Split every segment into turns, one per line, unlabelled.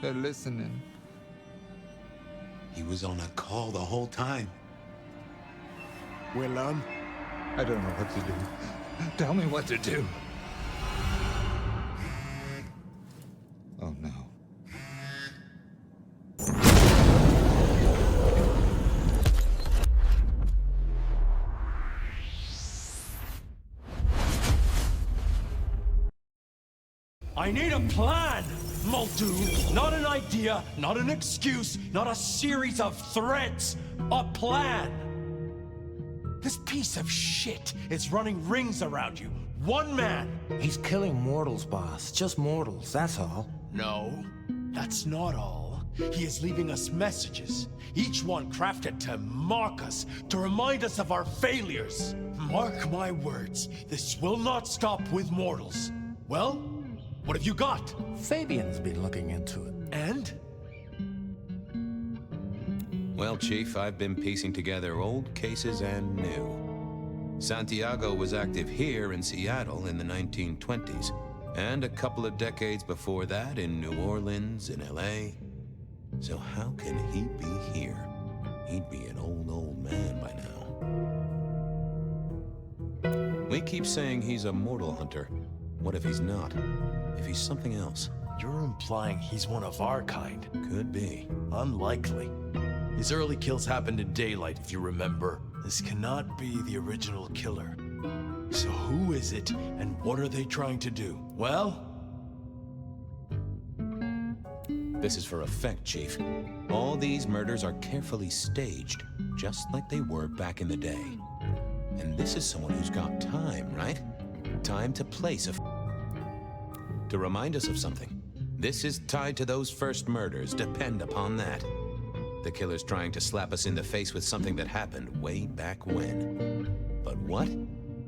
They're listening.
He was on a call the whole time.
Willem?
I don't know what to do. Tell me what to do. Oh no.
I need a plan, Muldoon. Not an idea, not an excuse, not a series of threats. A plan. This piece of shit is running rings around you. One man.
He's killing mortals, boss. Just mortals, that's all.
No, that's not all. He is leaving us messages, each one crafted to mock us, to remind us of our failures. Mark my words, this will not stop with mortals. Well, what have you got?
Fabian's been looking into it.
And?
Well, Chief, I've been piecing together old cases and new. Santiago was active here in Seattle in the 1920s, and a couple of decades before that in New Orleans, in LA. So how can he be here? He'd be an old man by now. We keep saying he's a mortal hunter. What if he's not? If he's something else?
You're implying he's one of our kind.
Could be.
Unlikely. His early kills happened in daylight, if you remember. This cannot be the original killer. So who is it, and what are they trying to do? Well?
This is for effect, Chief. All these murders are carefully staged, just like they were back in the day. And this is someone who's got time, right? Time to place to remind us of something. This is tied to those first murders, depend upon that. The killer's trying to slap us in the face with something that happened way back when. But what?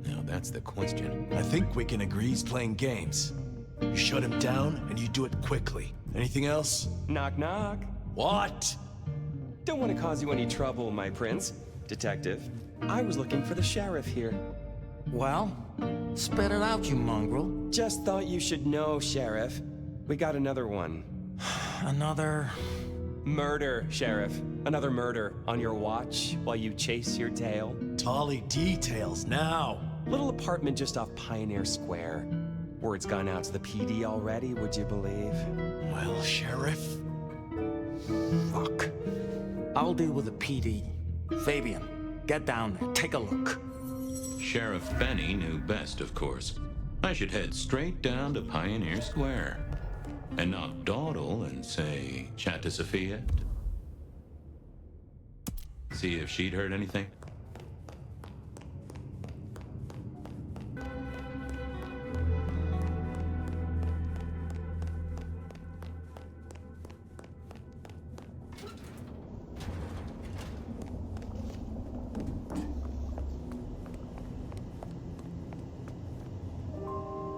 Now that's the question.
I think we can agree he's playing games. You shut him down, and you do it quickly. Anything else?
Knock, knock.
What?
Don't want to cause you any trouble, my prince. Detective, I was looking for the sheriff here.
Well, spit it out, you mongrel.
Just thought you should know, Sheriff. We got another one.
Another...
Murder, Sheriff. Another murder on your watch while you chase your tail.
Tolly details now.
Little apartment just off Pioneer Square. Word's gone out to the PD already, would you believe?
Well, Sheriff?
Fuck. I'll deal with the PD. Fabian, get down there, take a look.
Sheriff Benny knew best, of course. I should head straight down to Pioneer Square. And not dawdle and say, chat to Sophia. See if she'd heard anything.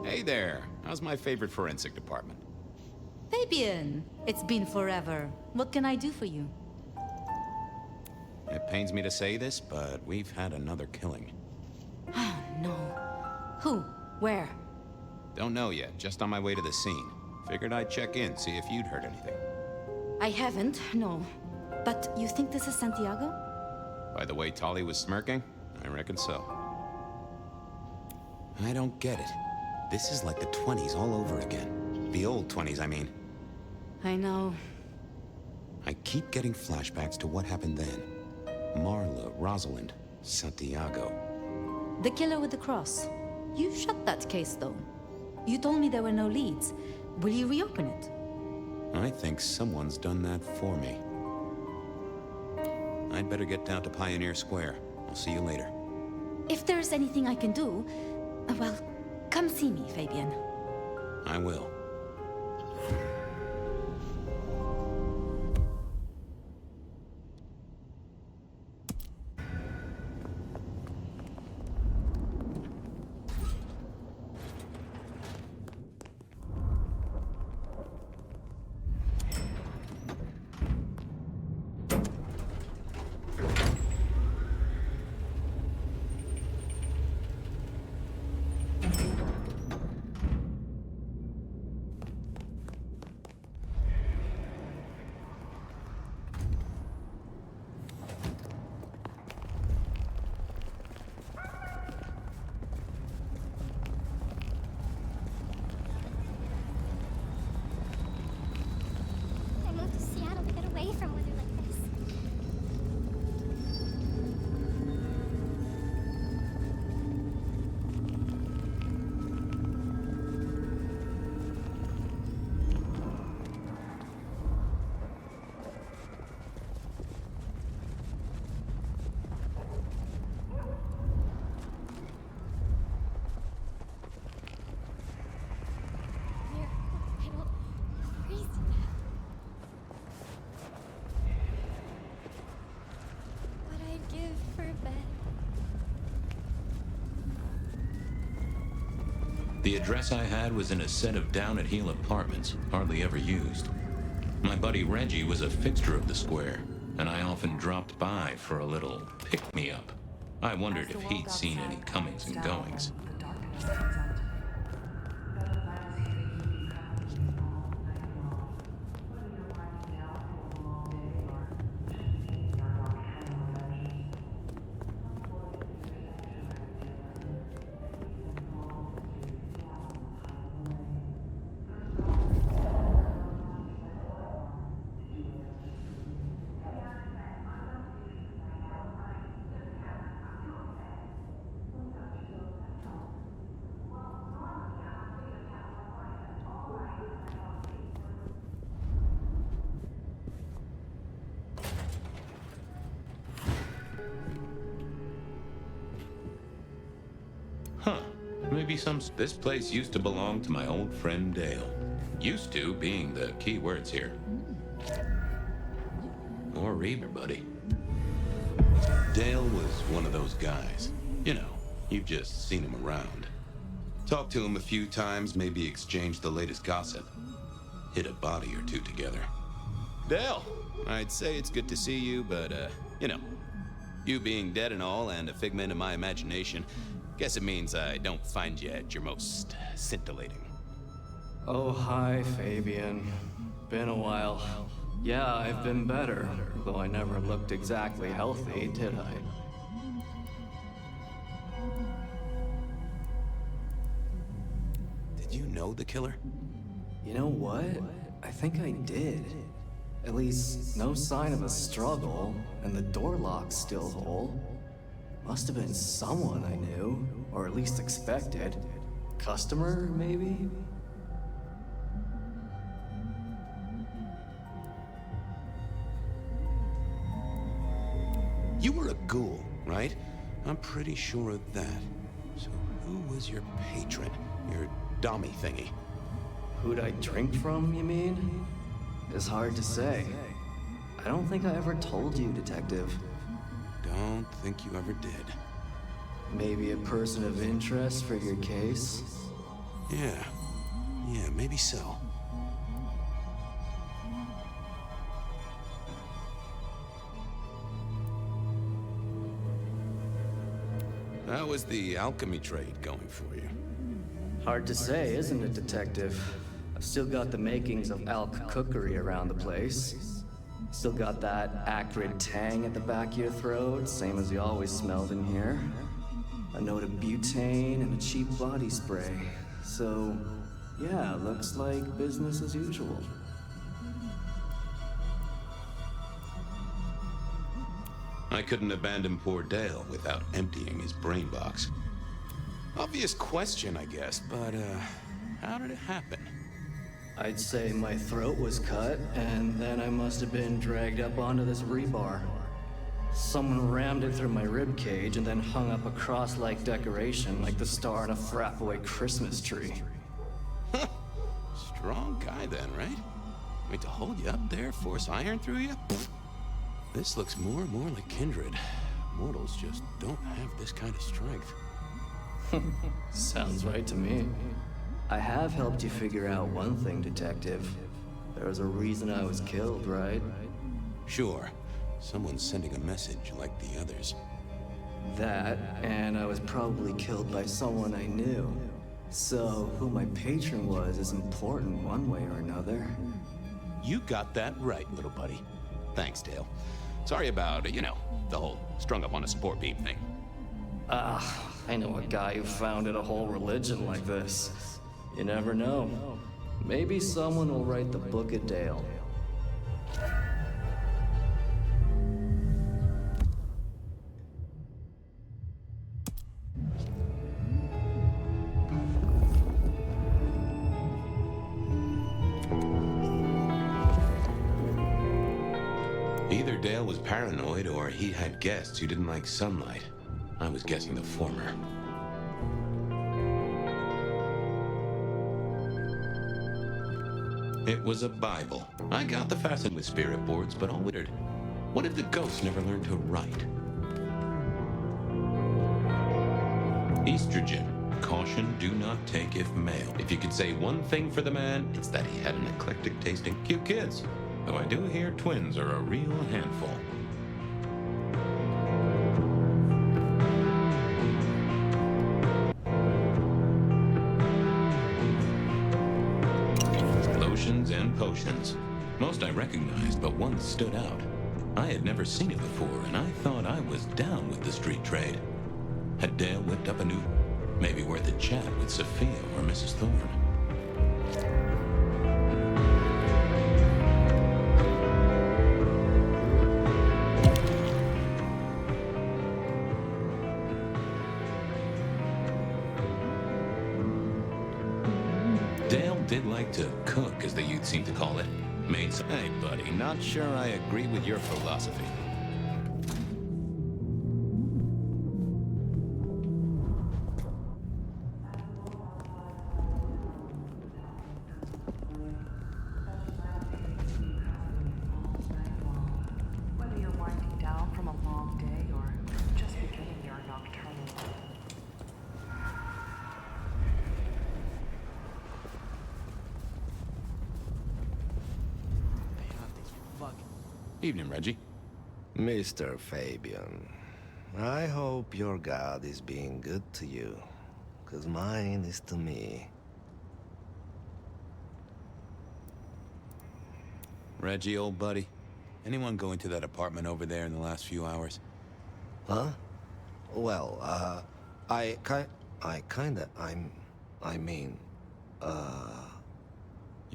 Hey there. How's my favorite forensic department?
Fabian, it's been forever. What can I do for you?
It pains me to say this, but we've had another killing.
Oh, no. Who? Where?
Don't know yet, just on my way to the scene. Figured I'd check in, see if you'd heard anything.
I haven't, no. But you think this is Santiago?
By the way Tolly was smirking, I reckon so. I don't get it. This is like the 20s all over again. The old 20s, I mean.
I know.
I keep getting flashbacks to what happened then. Marla, Rosalind, Santiago.
The killer with the cross. You shut that case, though. You told me there were no leads. Will you reopen it?
I think someone's done that for me. I'd better get down to Pioneer Square. I'll see you later.
If there's anything I can do, well, come see me, Fabian.
I will. The address I had was in a set of down-at-heel apartments, hardly ever used. My buddy Reggie was a fixture of the square, and I often dropped by for a little pick-me-up. I wondered if he'd seen any comings and goings. Huh. Maybe this place used to belong to my old friend Dale. Used to being the key words here. Or reader, buddy. Dale was one of those guys. You know, you've just seen him around. Talked to him a few times, maybe exchanged the latest gossip. Hit a body or two together. Dale, I'd say it's good to see you, but, you know, you being dead and all and a figment of my imagination, guess it means I don't find you at your most scintillating.
Oh, hi, Fabian. Been a while. Yeah, I've been better, though I never looked exactly healthy, did I?
Did you know the killer?
You know what? I think I did. At least, no sign of a struggle, and the door lock's still whole. Must have been someone I knew, or at least expected. Customer, maybe?
You were a ghoul, right? I'm pretty sure of that. So who was your patron? Your dummy thingy?
Who'd I drink from, you mean? It's hard to say. I don't think I ever told you, Detective.
Don't think you ever did.
Maybe a person of interest for your case?
Yeah, maybe so. How was the alchemy trade going for you?
Hard to say, isn't it, Detective? I've still got the makings of alk cookery around the place. Still got that acrid tang at the back of your throat, same as you always smelled in here. A note of butane and a cheap body spray. So, yeah, looks like business as usual.
I couldn't abandon poor Dale without emptying his brain box. Obvious question, I guess, but, how did it happen?
I'd say my throat was cut, and then I must have been dragged up onto this rebar. Someone rammed it through my rib cage and then hung up a cross-like decoration like the star on a Frappaway Christmas tree.
Strong guy then, right? Wait, to hold you up there, force iron through you? This looks more and more like kindred. Mortals just don't have this kind of strength.
Sounds right to me. I have helped you figure out one thing, Detective. There was a reason I was killed, right?
Sure. Someone's sending a message like the others.
That, and I was probably killed by someone I knew. So, who my patron was is important one way or another.
You got that right, little buddy. Thanks, Dale. Sorry about, you know, the whole strung up on a support beam thing.
I know a guy who founded a whole religion like this. You never know. Maybe someone will write the Book of Dale.
Either Dale was paranoid or he had guests who didn't like sunlight. I was guessing the former. It was a Bible. I got the fascination with spirit boards, but all wondered, what if the ghosts never learned to write? Estrogen. Caution, do not take if male. If you could say one thing for the man, it's that he had an eclectic tasting. Cute kids. Though I do hear twins are a real handful. Lotions and potions. Most I recognized, but one stood out. I had never seen it before, and I thought I was down with the street trade. Had Dale whipped up a new... Maybe worth a chat with Sophia or Mrs. Thorne. Dale did like to cook, as the youth seem to call it. Made some... Hey, buddy, not sure I agree with your philosophy. Evening, Reggie.
Mr. Fabian, I hope your God is being good to you, 'cause mine is to me.
Reggie, old buddy, anyone go into that apartment over there in the last few hours?
Huh? Well, I mean,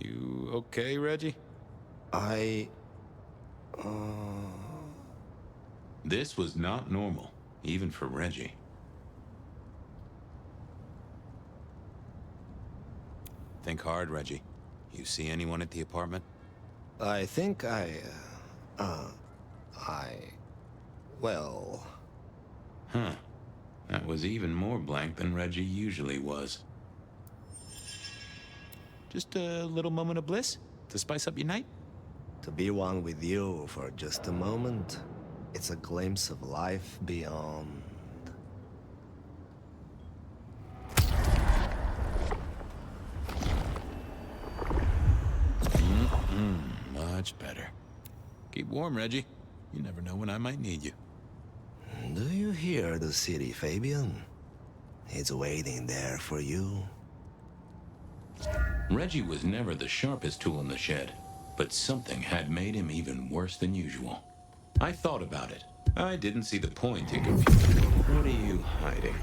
You okay, Reggie? This was not normal, even for Reggie. Think hard, Reggie. You see anyone at the apartment?
I think well...
Huh. That was even more blank than Reggie usually was. Just a little moment of bliss to spice up your night?
To be one with you for just a moment, it's a glimpse of life beyond.
Much better. Keep warm, Reggie. You never know when I might need you.
Do you hear the city, Fabian? It's waiting there for you.
Reggie was never the sharpest tool in the shed, but something had made him even worse than usual. I thought about it. I didn't see the point in confusing. What are you hiding?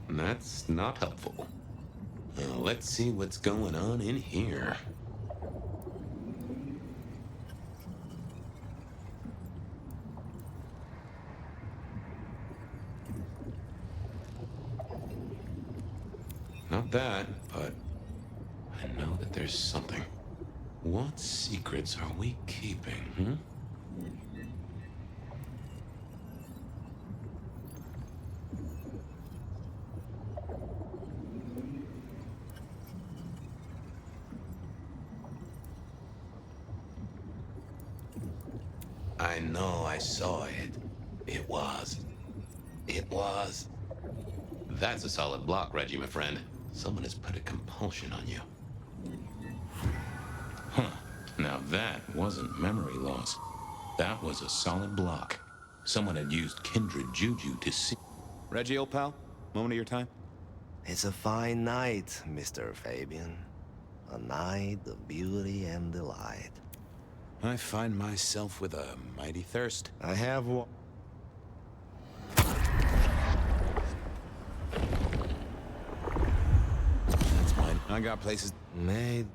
That's not helpful. Let's see what's going on in here. Not that, but I know that there's something. What secrets are we keeping, I know I saw it. It was. That's a solid block, Reggie, my friend. Someone has put a compulsion on you. Huh. Now that wasn't memory loss. That was a solid block. Someone had used kindred juju to see... Reggie, old pal? Moment of your time?
It's a fine night, Mr. Fabian. A night of beauty and delight.
I find myself with a mighty thirst.
I have one.
That's mine. I got places...
Made.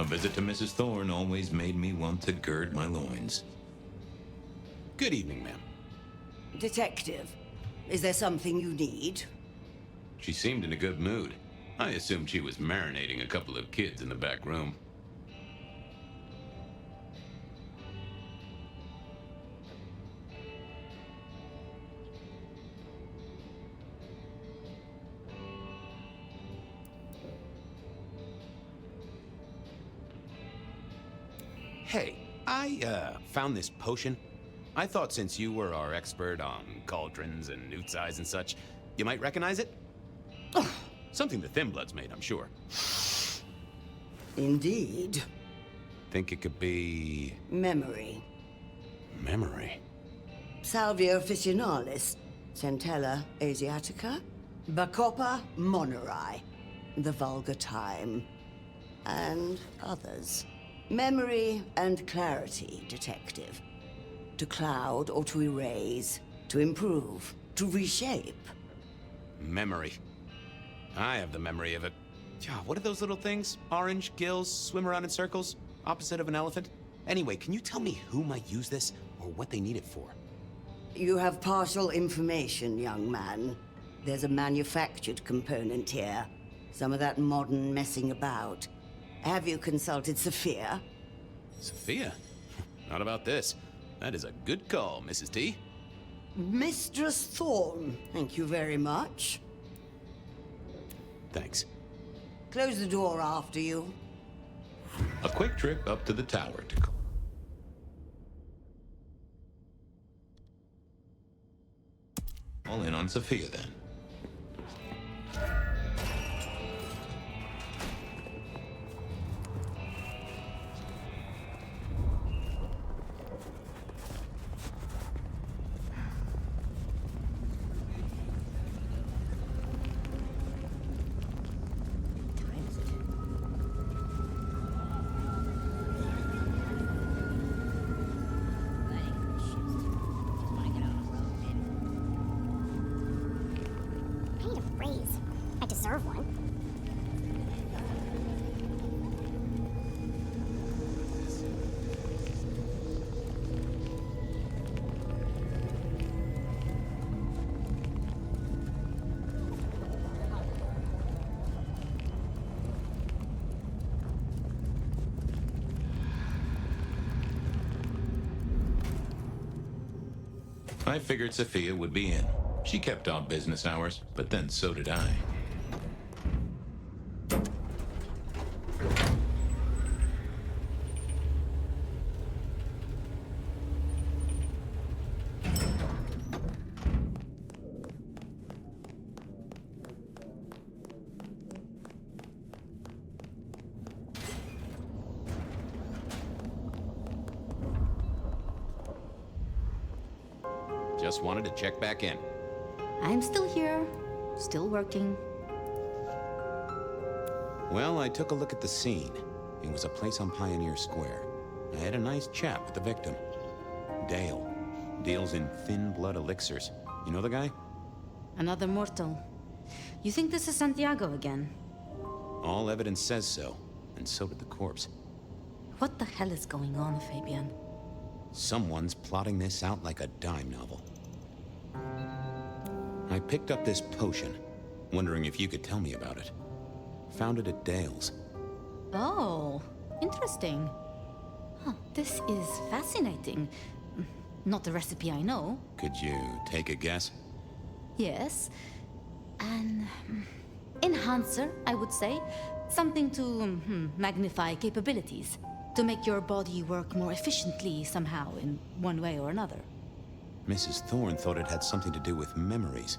A visit to Mrs. Thorne always made me want to gird my loins. Good evening, ma'am.
Detective, is there something you need?
She seemed in a good mood. I assumed she was marinating a couple of kids in the back room. Hey, I found this potion. I thought since you were our expert on cauldrons and newt size and such, you might recognize it? Something the Thin Bloods made, I'm sure.
Indeed.
Think it could be...
Memory.
memory.
Salvia officinalis, Centella asiatica, Bacopa moneri, the vulgar time, and others. Memory and clarity, detective. To cloud or to erase, to improve, to reshape.
Memory. I have the memory of it. What are those little things? Orange gills, swim around in circles, opposite of an elephant? Anyway, can you tell me who might use this, or what they need it for?
You have partial information, young man. There's a manufactured component here. Some of that modern messing about. Have you consulted Sophia?
Sophia? Not about this. That is a good call, Mrs. T.
Mistress Thorne, thank you very much.
Thanks.
Close the door after you.
A quick trip up to the tower to... All in on Sophia, then. I figured Sophia would be in. She kept odd business hours, but then so did I. Just wanted to check back in.
I'm still here, still working.
Well, I took a look at the scene. It was a place on Pioneer Square. I had a nice chat with the victim. Dale. Deals in thin blood elixirs. You know the guy?
Another mortal. You think this is Santiago again?
All evidence says so, and so did the corpse.
What the hell is going on, Fabian?
Someone's plotting this out like a dime novel. I picked up this potion, wondering if you could tell me about it. Found it at Dale's.
Oh, interesting. Huh, this is fascinating. Not the recipe I know.
Could you take a guess?
Yes. An enhancer, I would say. Something to magnify capabilities. To make your body work more efficiently somehow, in one way or another.
Mrs. Thorne thought it had something to do with memories.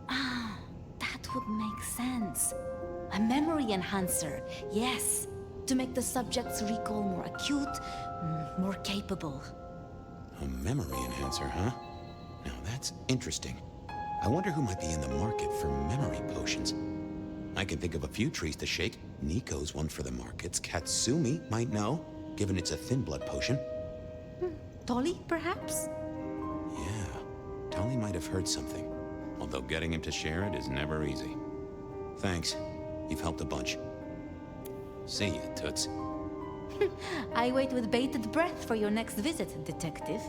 Ah, that would make sense. A memory enhancer, yes. To make the subject's recall more acute, more capable.
A memory enhancer, huh? Now that's interesting. I wonder who might be in the market for memory potions. I can think of a few trees to shake. Nico's one for the markets. Katsumi might know, given it's a thin blood potion.
Tolly, perhaps?
Yeah, Tolly might have heard something. Although getting him to share it is never easy. Thanks. You've helped a bunch. See ya, Toots.
I wait with bated breath for your next visit, detective.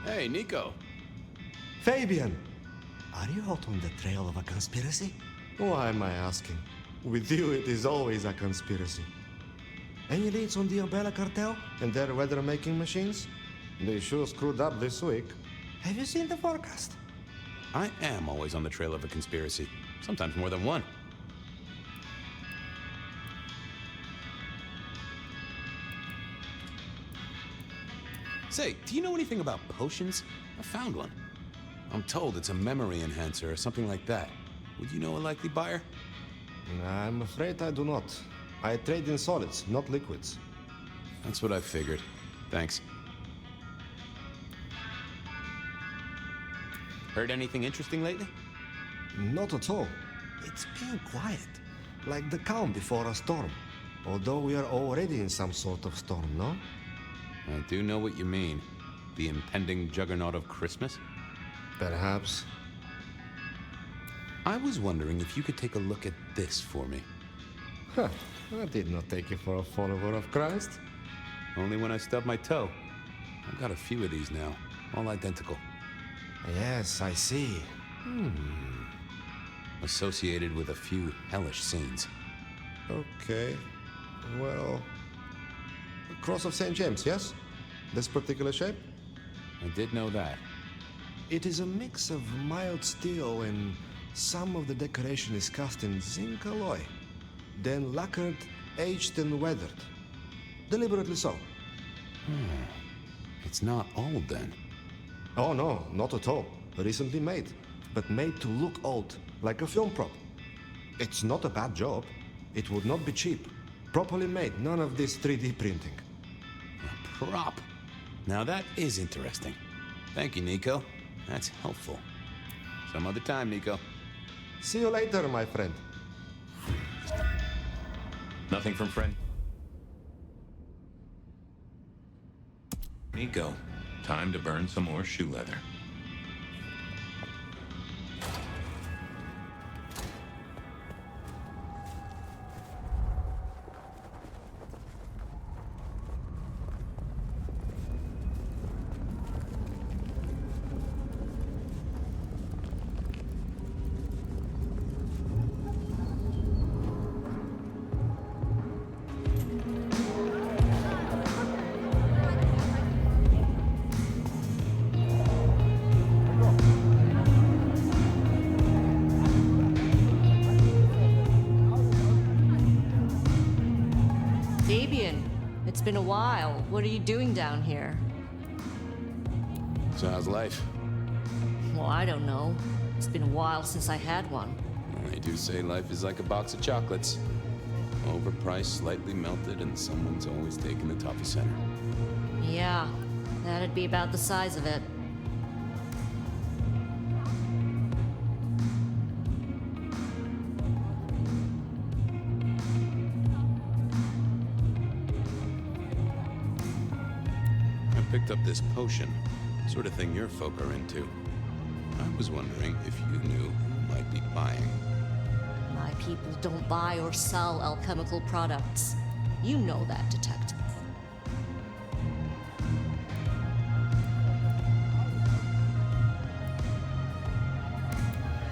Hey, Nico.
Fabian! Are you out on the trail of a conspiracy? Why am I asking? With you, it is always a conspiracy. Any leads on the Umbrella Cartel and their weather-making machines? They sure screwed up this week. Have you seen the forecast?
I am always on the trail of a conspiracy. Sometimes more than one. Say, do you know anything about potions? I found one. I'm told it's a memory enhancer or something like that. Would you know a likely buyer?
I'm afraid I do not. I trade in solids, not liquids.
That's what I figured. Thanks. Heard anything interesting lately?
Not at all. It's been quiet, like the calm before a storm. Although we are already in some sort of storm, no?
I do know what you mean. The impending juggernaut of Christmas?
Perhaps.
I was wondering if you could take a look at this for me.
Huh. I did not take you for a follower of Christ.
Only when I stubbed my toe. I've got a few of these now, all identical.
Yes, I see.
Associated with a few hellish scenes.
Okay. Well... Cross of St. James, yes? This particular shape?
I did know that.
It is a mix of mild steel and some of the decoration is cast in zinc alloy. Then lacquered, aged and weathered. Deliberately so.
It's not old then.
Oh no, not at all. Recently made. But made to look old, like a film prop. It's not a bad job. It would not be cheap. Properly made, none of this 3D printing.
A prop. Now that is interesting. Thank you, Nico. That's helpful. Some other time, Nico.
See you later, my friend.
Nothing from friend.
Nico, time to burn some more shoe leather.
It's been a while. What are you doing down here?
So how's life?
Well, I don't know. It's been a while since I had one.
They do say life is like a box of chocolates. Overpriced, slightly melted, and someone's always taking the toffee center.
Yeah, that'd be about the size of it.
I picked up this potion, sort of thing your folk are into. I was wondering if you knew who might be buying.
My people don't buy or sell alchemical products. You know that, detective.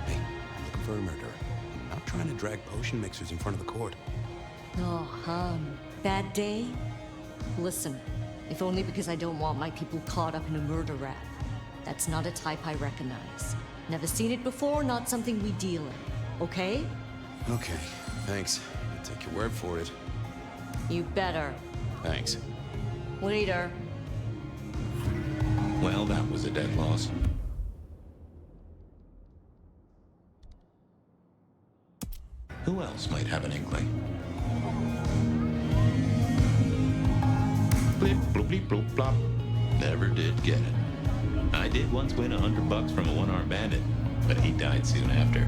Hey, I'm looking for a murderer. I'm not trying to drag potion mixers in front of the court.
Oh, bad day? Listen, if only because I don't want my people caught up in a murder rap. That's not a type I recognize. Never seen it before, not something we deal in. Okay?
Okay, thanks. I'll take your word for it.
You better.
Thanks.
Leader.
Well, that was a dead loss. Who else might have an inkling? Blip, bloop, bleep, bloop, blop. Never did get it. I did once win $100 from a one-armed bandit, but he died soon after.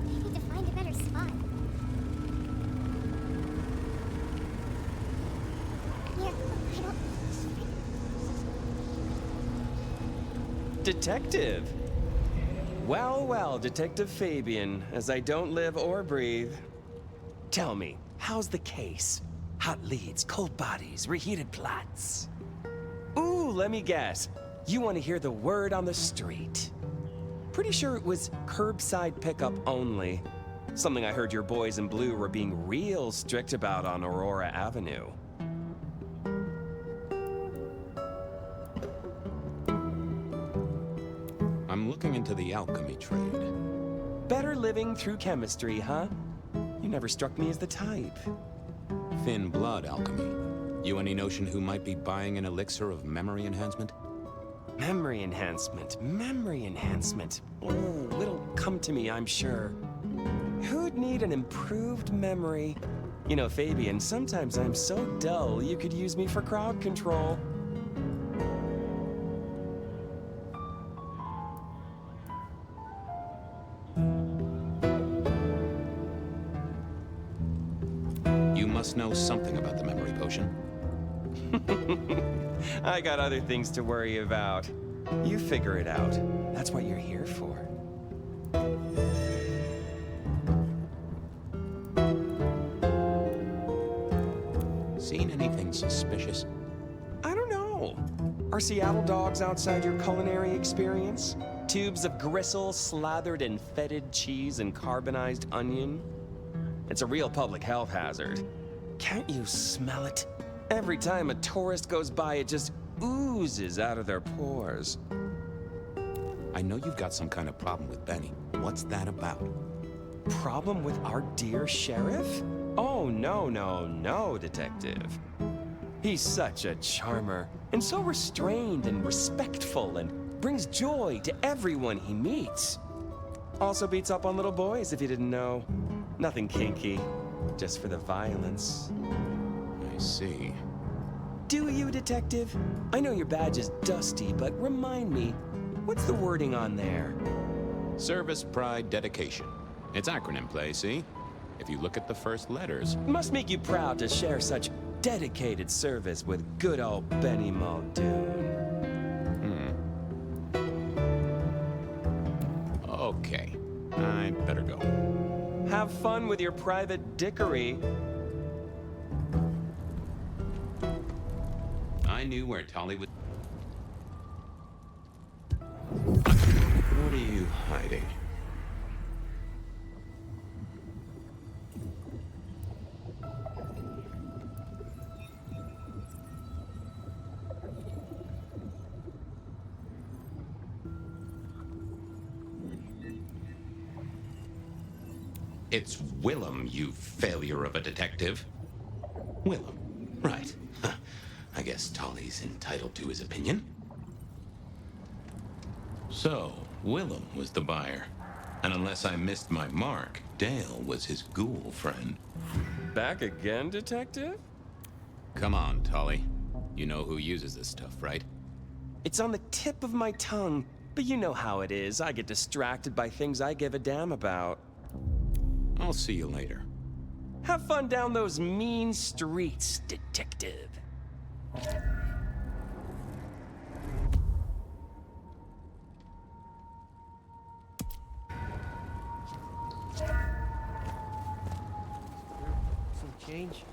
Need to find a better spot. Here, I don't...
Detective! Well, well, Detective Fabian, as I don't live or breathe. Tell me, how's the case? Hot leads, cold bodies, reheated plots. Ooh, let me guess. You want to hear the word on the street. Pretty sure it was curbside pickup only. Something I heard your boys in blue were being real strict about on Aurora Avenue.
I'm looking into the alchemy trade.
Better living through chemistry, huh? You never struck me as the type.
Thin blood alchemy. You any notion who might be buying an elixir of memory enhancement?
Memory enhancement, memory enhancement. Oh, it'll come to me, I'm sure. Who'd need an improved memory? You know, Fabian, sometimes I'm so dull you could use me for crowd control.
You must know something about the memory potion.
I got other things to worry about. You figure it out. That's what you're here for.
Seen anything suspicious?
I don't know. Are Seattle dogs outside your culinary experience? Tubes of gristle slathered in fetid cheese and carbonized onion? It's a real public health hazard. Can't you smell it? Every time a tourist goes by, it just oozes out of their pores.
I know you've got some kind of problem with Benny. What's that about?
Problem with our dear sheriff? Oh, no, detective. He's such a charmer, and so restrained and respectful, and brings joy to everyone he meets. Also beats up on little boys, if you didn't know. Nothing kinky, just for the violence.
I see.
Do you, detective? I know your badge is dusty, but remind me, what's the wording on there?
Service, pride, dedication. It's acronym play, see? If you look at the first letters.
Must make you proud to share such dedicated service with good old Benny Muldoon.
Okay, I better go.
Have fun with your private dickery.
I knew where Tolly would...
What are you hiding? It's Willem, you failure of a detective. Willem, right. Huh. I guess Tolly's entitled to his opinion. So, Willem was the buyer. And unless I missed my mark, Dale was his ghoul friend.
Back again, Detective?
Come on, Tolly. You know who uses this stuff, right?
It's on the tip of my tongue, but you know how it is. I get distracted by things I give a damn about.
I'll see you later.
Have fun down those mean streets, Detective.
Some change?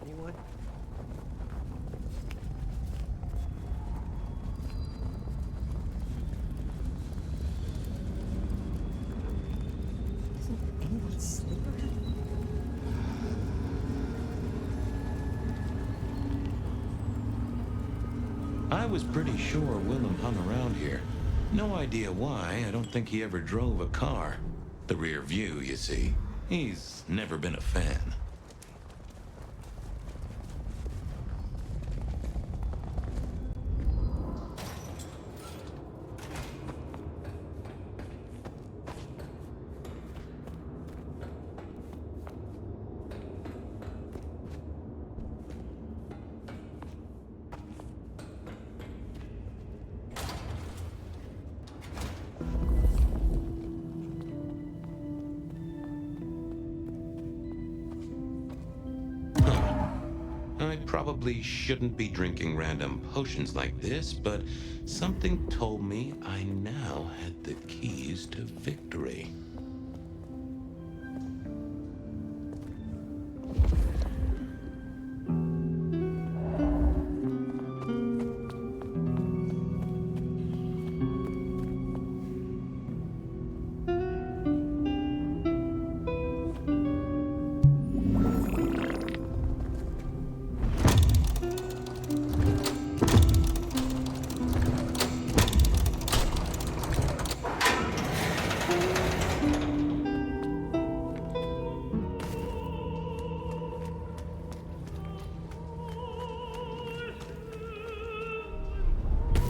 Anyone? Isn't anyone sleeping?
I was pretty sure Willem hung around here. No idea why. I don't think he ever drove a car. The rear view, you see. He's never been a fan. I probably shouldn't be drinking random potions like this, but something told me I now had the keys to victory.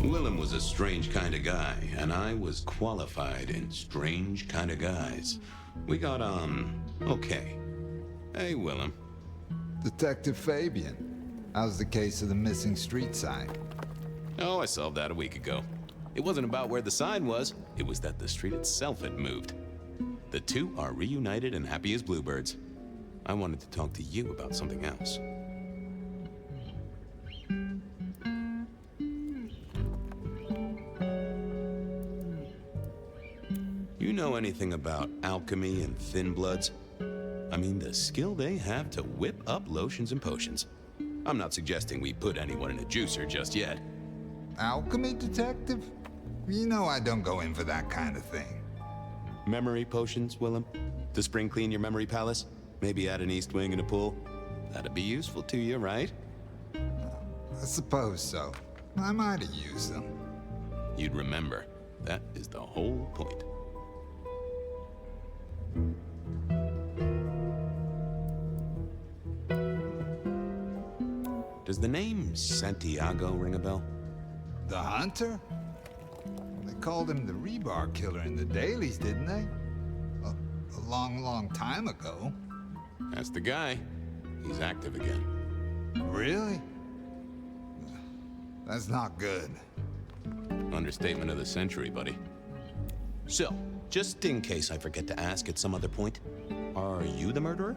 Willem was a strange kind of guy, and I was qualified in strange kind of guys. We got on okay. Hey, Willem.
Detective Fabian, how's the case of the missing street sign?
Oh, I solved that a week ago. It wasn't about where the sign was, it was that the street itself had moved. The two are reunited and happy as bluebirds. I wanted to talk to you about something else. You know anything about alchemy and thin bloods? I mean, the skill they have to whip up lotions and potions. I'm not suggesting we put anyone in a juicer just yet.
Alchemy detective? You know I don't go in for that kind of thing.
Memory potions, Willem? To spring clean your memory palace? Maybe add an east wing and a pool? That'd be useful to you, right?
I suppose so. I might have used them.
You'd remember. That is the whole point. Does the name Santiago ring a bell?
The hunter? They called him the rebar killer in the dailies, didn't they? A long, long time ago.
That's the guy. He's active again.
Really? That's not good.
Understatement of the century, buddy. So, just in case I forget to ask at some other point, are you the murderer?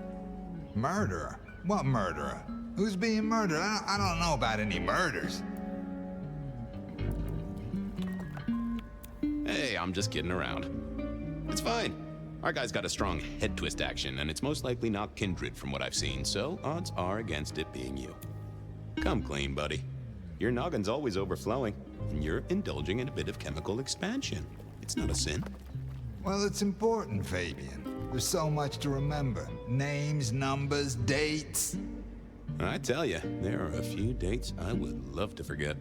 Murderer? What murderer? Who's being murdered? I don't know about any murders.
Hey, I'm just kidding around. It's fine. Our guy's got a strong head twist action, and it's most likely not kindred from what I've seen, so odds are against it being you. Come clean, buddy. Your noggin's always overflowing, and you're indulging in a bit of chemical expansion. It's not a sin.
Well, it's important, Fabian. There's so much to remember. Names, numbers, dates.
I tell you, there are a few dates I would love to forget.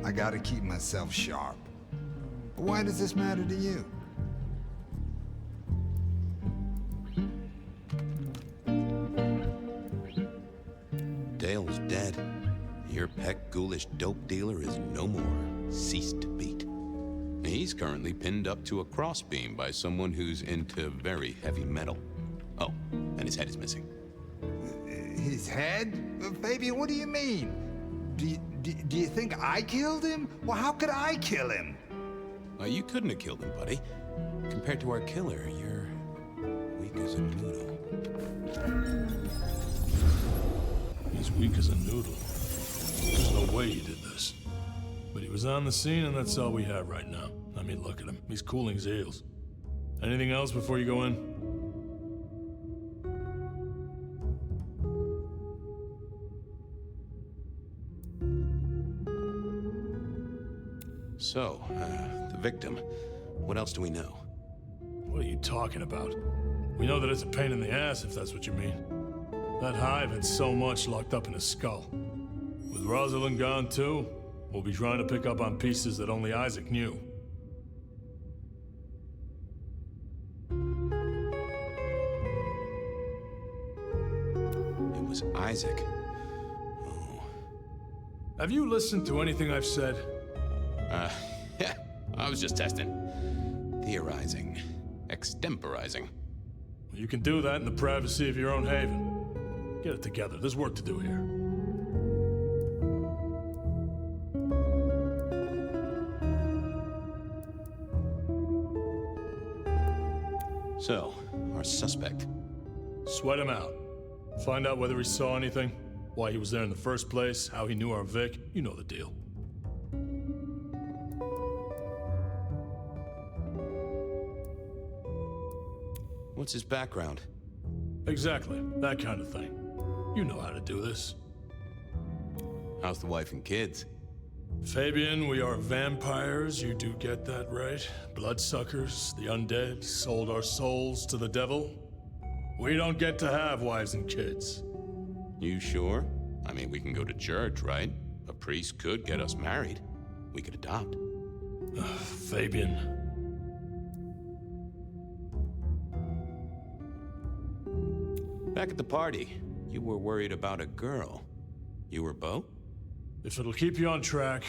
I gotta keep myself sharp. Why does this matter to you?
Dale's dead. Your pet ghoulish dope dealer is no more. Ceased to beat. He's currently pinned up to a crossbeam by someone who's into very heavy metal. Oh, and his head is missing.
His head? Fabian, what do you mean? Do you think I killed him? Well, how could I kill him?
Well, you couldn't have killed him, buddy. Compared to our killer, you're weak as a noodle.
He's weak as a noodle. There's no way he did this. But he was on the scene, and that's all we have right now. I mean, look at him. He's cooling his heels. Anything else before you go in?
So, the victim. What else do we know?
What are you talking about? We know that it's a pain in the ass, if that's what you mean. That hive had so much locked up in his skull. With Rosalind gone too, we'll be trying to pick up on pieces that only Isaac knew.
It was Isaac. Oh.
Have you listened to anything I've said?
Yeah, I was just testing. Theorizing. Extemporizing.
You can do that in the privacy of your own haven. Get it together. There's work to do here.
So, our suspect.
Sweat him out. Find out whether he saw anything, why he was there in the first place, how he knew our Vic. You know the deal.
What's his background?
Exactly. That kind of thing. You know how to do this.
How's the wife and kids?
Fabian, we are vampires, you do get that right. Bloodsuckers, the undead, sold our souls to the devil. We don't get to have wives and kids.
You sure? I mean, we can go to church, right? A priest could get us married. We could adopt.
Fabian.
Back at the party, you were worried about a girl. You were Beau?
If it'll keep you on track,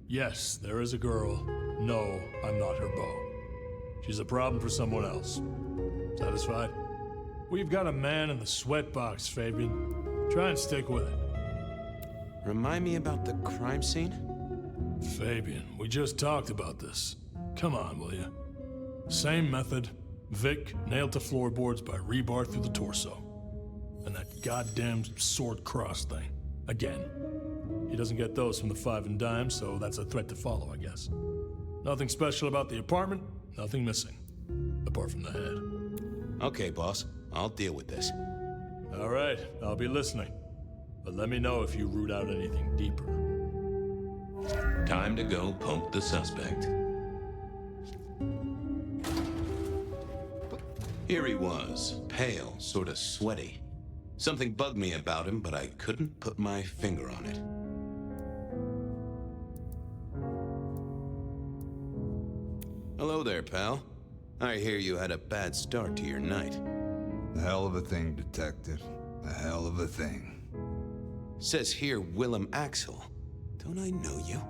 yes, there is a girl. No, I'm not her beau. She's a problem for someone else. Satisfied? We've got a man in the sweatbox, Fabian. Try and stick with it.
Remind me about the crime scene?
Fabian, we just talked about this. Come on, will you? Same method. Vic nailed to floorboards by rebar through the torso. And that goddamn sword cross thing. Again. He doesn't get those from the Five and Dime, so that's a threat to follow, I guess. Nothing special about the apartment, nothing missing. Apart from the head.
Okay, boss. I'll deal with this.
All right, I'll be listening. But let me know if you root out anything deeper.
Time to go poke the suspect.
Here he was, pale, sort of sweaty. Something bugged me about him, but I couldn't put my finger on it. Hello there, pal. I hear you had a bad start to your night.
A hell of a thing, Detective. A hell of a thing.
Says here Willem Axel. Don't I know you?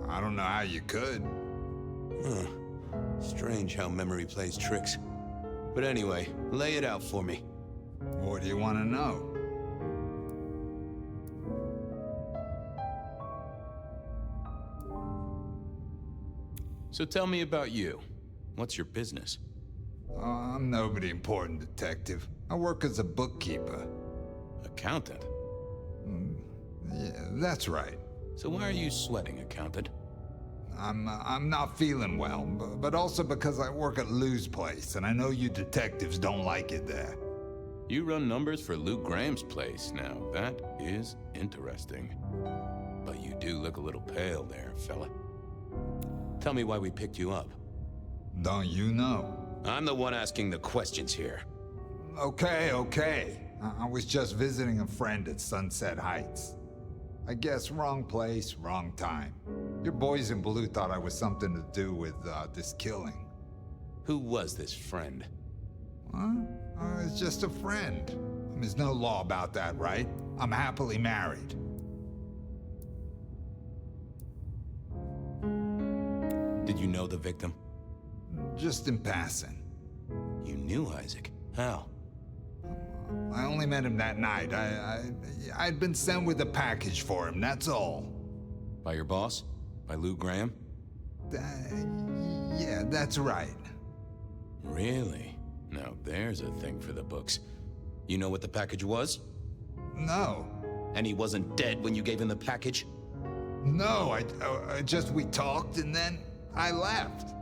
I don't know how you could.
Huh. Strange how memory plays tricks. But anyway, lay it out for me.
What do you want to know?
So tell me about you. What's your business?
I'm nobody important, Detective. I work as a bookkeeper.
Accountant?
Yeah, that's right.
So why are you sweating, accountant?
I'm not feeling well, but also because I work at Lou's place, and I know you detectives don't like it there.
You run numbers for Lou Graham's place. Now, that is interesting. But you do look a little pale there, fella. Tell me why we picked you up.
Don't you know?
I'm the one asking the questions here.
Okay. I was just visiting a friend at Sunset Heights. I guess wrong place, wrong time. Your boys in blue thought I was something to do with this killing.
Who was this friend?
Huh? It's just a friend. There's no law about that, right? I'm happily married.
Did you know the victim?
Just in passing.
You knew Isaac. How?
I only met him that night. I'd been sent with a package for him, that's all.
By your boss? By Lou Graham?
Yeah, that's right.
Really? Now there's a thing for the books. You know what the package was?
No.
And he wasn't dead when you gave him the package?
No, we talked and then I left.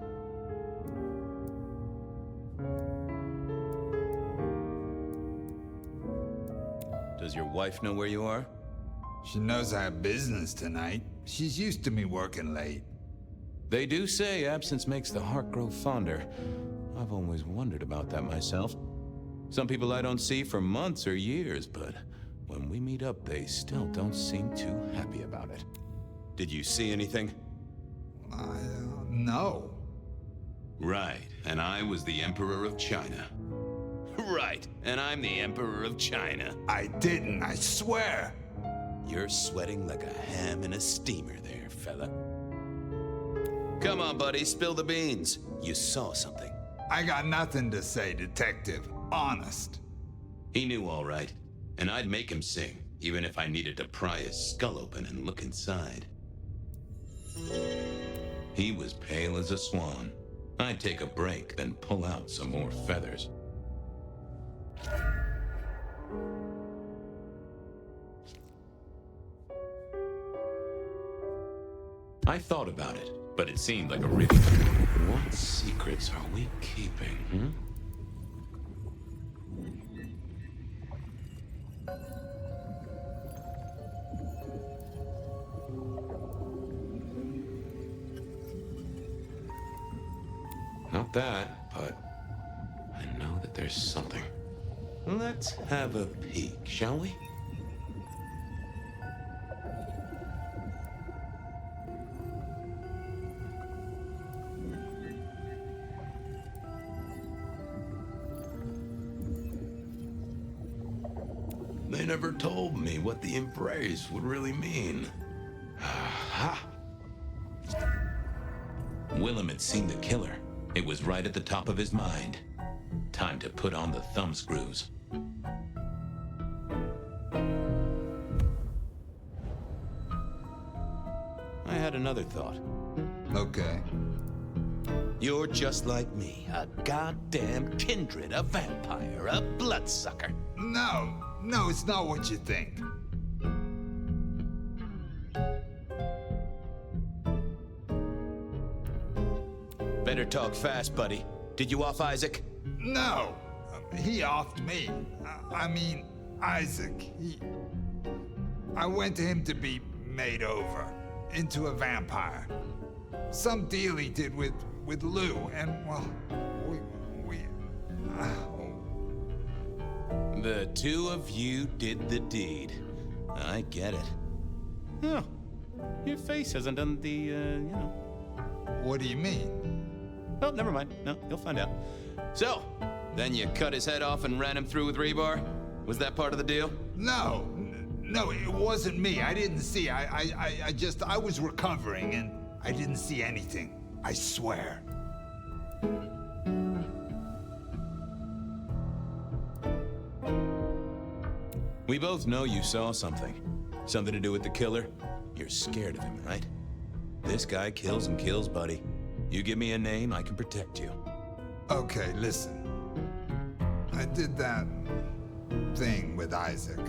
Does your wife know where you are?
She knows I have business tonight. She's used to me working late.
They do say absence makes the heart grow fonder. I've always wondered about that myself. Some people I don't see for months or years, but when we meet up, they still don't seem too happy about it. Did you see anything?
No.
Right, and I was the Emperor of China. Right, and I'm the Emperor of China.
I didn't, I swear.
You're sweating like a ham in a steamer there, fella. Come on, buddy, spill the beans. You saw something.
I got nothing to say, detective. Honest.
He knew all right, and I'd make him sing, even if I needed to pry his skull open and look inside. He was pale as a swan. I'd take a break, then pull out some more feathers. I thought about it, but it seemed like a really... What secrets are we keeping, Not that, but I know that there's something. Let's have a peek, shall we? They never told me what the embrace would really mean. Aha! Willem had seen the killer. It was right at the top of his mind. Time to put on the thumbscrews. I had another thought.
Okay.
You're just like me, a goddamn kindred, a vampire, a bloodsucker.
No, it's not what you think.
Better talk fast, buddy. Did you off Isaac?
No, he offed me. I mean, Isaac. I went to him to be made over into a vampire. Some deal he did with Lou, and well,
The two of you did the deed. I get it. Oh, your face hasn't done the,
What do you mean?
Oh, never mind. No, you'll find out. So, then you cut his head off and ran him through with rebar? Was that part of the deal?
No, it wasn't me. I didn't see. I was recovering and I didn't see anything. I swear.
We both know you saw something. Something to do with the killer? You're scared of him, right? This guy kills and kills, buddy. You give me a name, I can protect you.
Okay, listen. I did that thing with Isaac.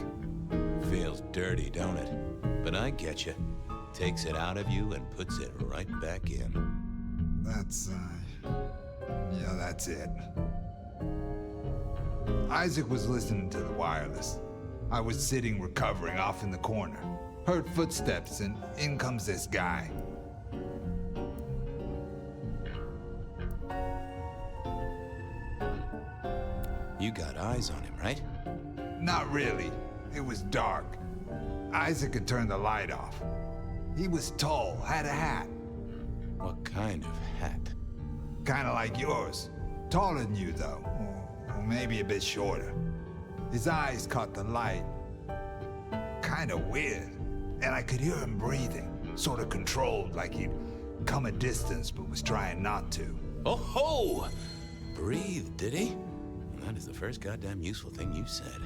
Feels dirty, don't it? But I get you. Takes it out of you and puts it right back in.
That's it. Isaac was listening to the wireless. I was sitting recovering off in the corner. Heard footsteps and in comes this guy.
You got eyes on him, right?
Not really. It was dark. Isaac had turned the light off. He was tall, had a hat.
What kind of hat?
Kinda like yours. Taller than you, though. Or maybe a bit shorter. His eyes caught the light. Kinda weird. And I could hear him breathing, sort of controlled, like he'd come a distance but was trying not to.
Oh ho! Breathe, did he? That is the first goddamn useful thing you said.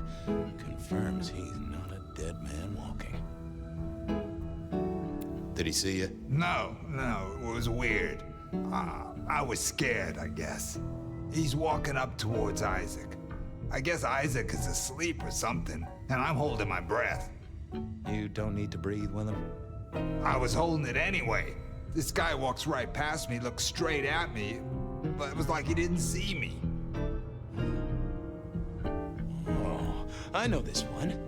Confirms he's not a dead man walking. Did he see you?
No, it was weird. I was scared, I guess. He's walking up towards Isaac. I guess Isaac is asleep or something, and I'm holding my breath.
You don't need to breathe, Willem.
I was holding it anyway. This guy walks right past me, looks straight at me, but it was like he didn't see me.
Oh, I know this one.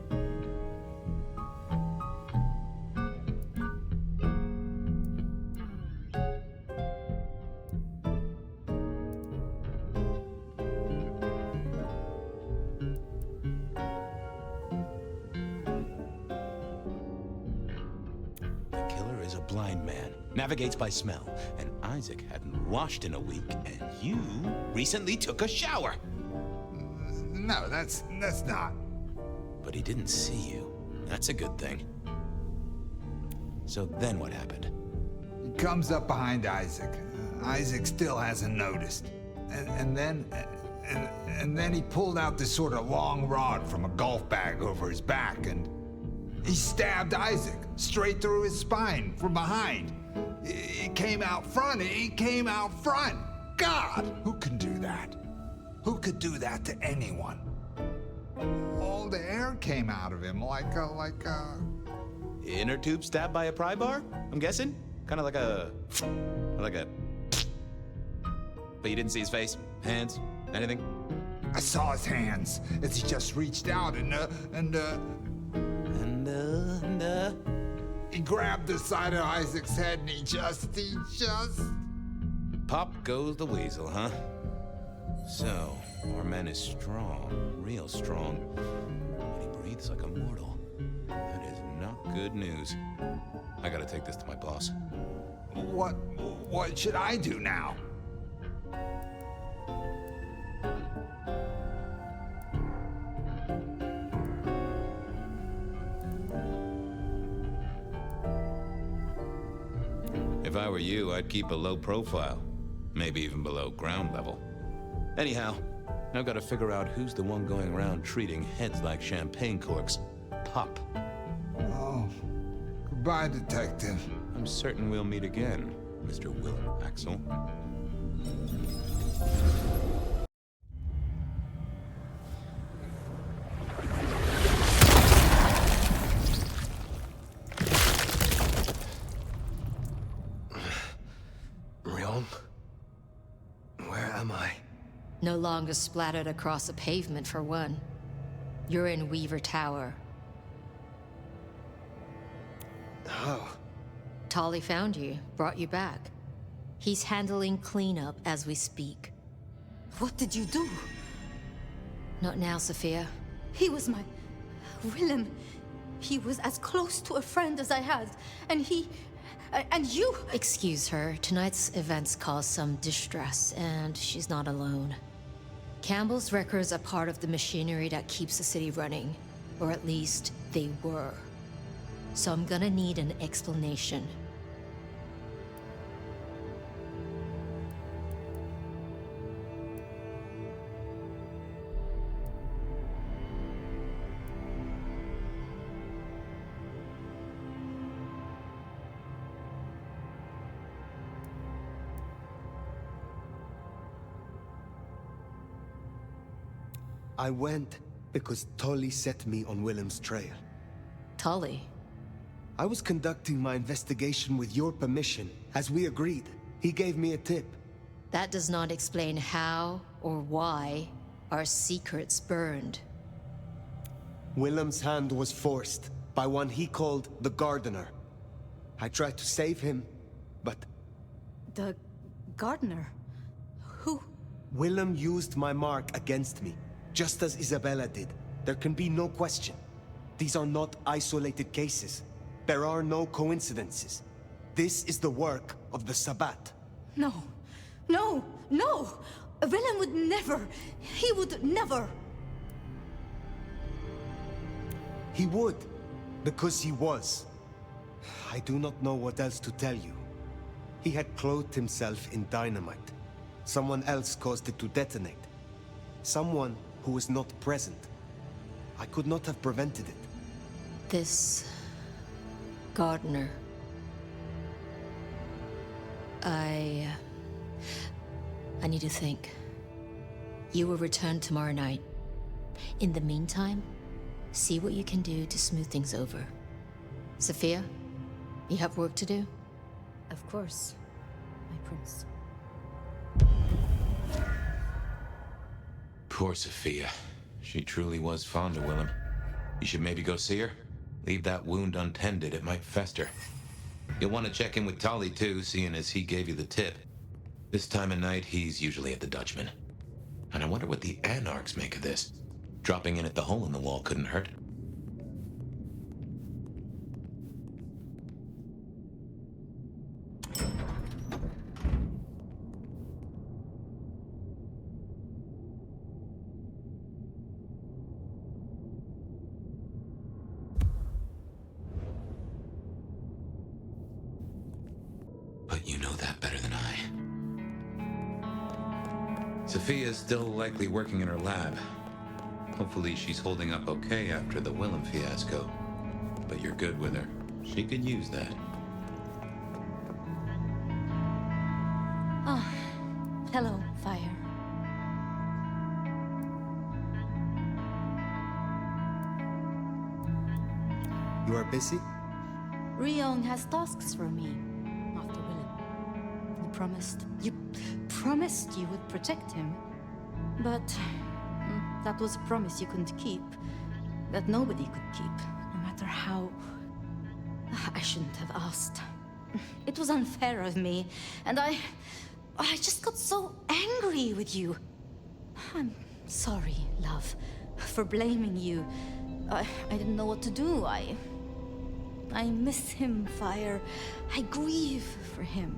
Navigates by smell, and Isaac hadn't washed in a week, and you recently took a shower.
No, that's not.
But he didn't see you. That's a good thing. So then what happened?
He comes up behind Isaac. Isaac still hasn't noticed. And then he pulled out this sort of long rod from a golf bag over his back, and he stabbed Isaac straight through his spine from behind. It came out front. God, who can do that? Who could do that to anyone? All the air came out of him like a...
Inner tube stabbed by a pry bar, I'm guessing? Kind of like a... But you didn't see his face? Hands? Anything?
I saw his hands as he just reached out and he grabbed the side of Isaac's head and he just...
Pop goes the weasel, huh? So, our man is strong, real strong, but he breathes like a mortal. That is not good news. I gotta take this to my boss.
What should I do now?
If I were you, I'd keep a low profile. Maybe even below ground level. Anyhow, now gotta figure out who's the one going around treating heads like champagne corks. Pop.
Oh, goodbye, Detective.
I'm certain we'll meet again, Mr. Willem Axel.
No longer splattered across the pavement, for one. You're in Weaver Tower.
Oh.
Tolly found you, brought you back. He's handling cleanup as we speak.
What did you do?
Not now, Sophia.
He was my... Willem. He was as close to a friend as I had. And he... and you...
Excuse her. Tonight's events caused some distress, and she's not alone. Campbell's records are part of the machinery that keeps the city running. Or at least, they were. So I'm gonna need an explanation.
I went because Tolly set me on Willem's trail.
Tolly?
I was conducting my investigation with your permission, as we agreed. He gave me a tip.
That does not explain how or why our secrets burned.
Willem's hand was forced by one he called the Gardener. I tried to save him, but...
The Gardener? Who?
Willem used my mark against me, just as Isabella did. There can be no question. These are not isolated cases. There are no coincidences. This is the work of the Sabbat.
No. No! No! Willem would never... He would never...
He would, because he was. I do not know what else to tell you. He had clothed himself in dynamite. Someone else caused it to detonate. Someone who was not present. I could not have prevented it.
This gardener. I need to think. You will return tomorrow night. In the meantime, see what you can do to smooth things over. Sophia, you have work to do?
Of course, my prince.
Poor Sophia. She truly was fond of Willem. You should maybe go see her. Leave that wound untended, it might fester. You'll want to check in with Tolly too, seeing as he gave you the tip. This time of night, he's usually at the Dutchman. And I wonder what the Anarchs make of this. Dropping in at the hole in the wall couldn't hurt. But you know that better than I. Sophia's still likely working in her lab. Hopefully she's holding up okay after the Willem fiasco. But you're good with her. She could use that.
Ah, hello, Phyre.
You are busy?
Ryong has tasks for me after Willem. You promised you would protect him. But that was a promise you couldn't keep. That nobody could keep, no matter how... I shouldn't have asked. It was unfair of me, and I just got so angry with you. I'm sorry, love, for blaming you. I didn't know what to do. I miss him, Phyre. I grieve for him.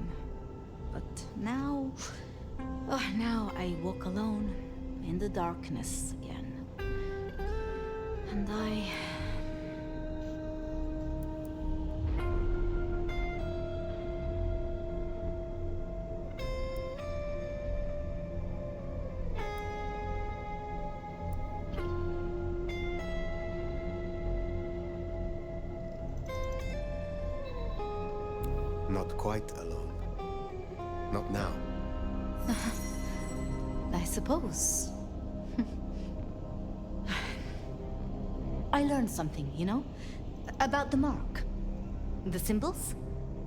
But now I walk alone in the darkness again. And
Not quite alone. Not now.
I suppose. I learned something, you know? About the mark. The symbols?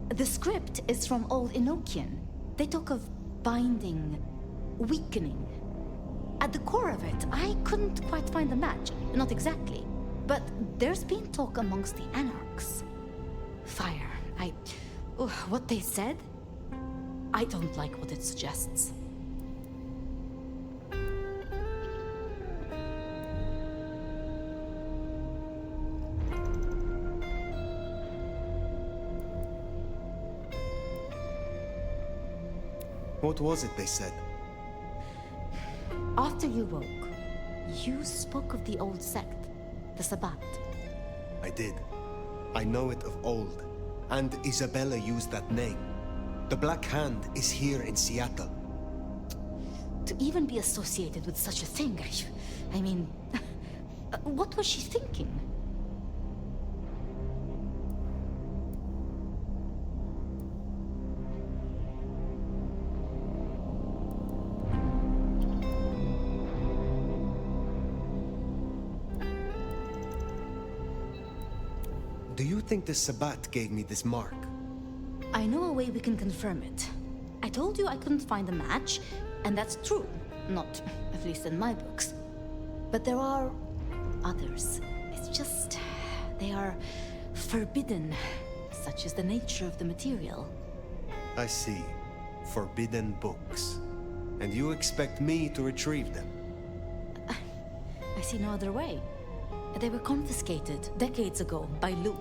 The script is from Old Enochian. They talk of binding, weakening. At the core of it, I couldn't quite find the match. Not exactly. But there's been talk amongst the Anarchs. Phyre, what they said? I don't like what it suggests.
What was it they said?
After you woke, you spoke of the old sect, the Sabbat.
I did. I know it of old. And Isabella used that name. The Black Hand is here in Seattle.
To even be associated with such a thing, I mean, what was she thinking?
Do you think the Sabbat gave me this mark?
I know a way we can confirm it. I told you I couldn't find a match, and that's true. Not, at least in my books. But there are others. It's just... they are forbidden. Such is the nature of the material.
I see. Forbidden books. And you expect me to retrieve them?
I see no other way. They were confiscated decades ago by Lu.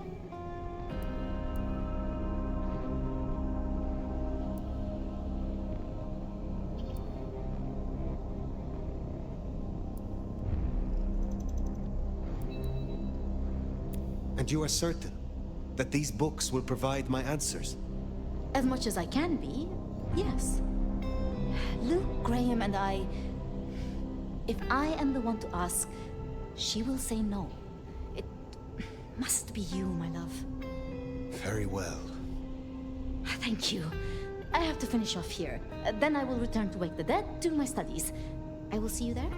And you are certain that these books will provide my answers?
As much as I can be, yes. Luke, Graham, and I... If I am the one to ask, she will say no. It must be you, my love.
Very well.
Thank you. I have to finish off here. Then I will return to Wake the Dead, do my studies. I will see you there.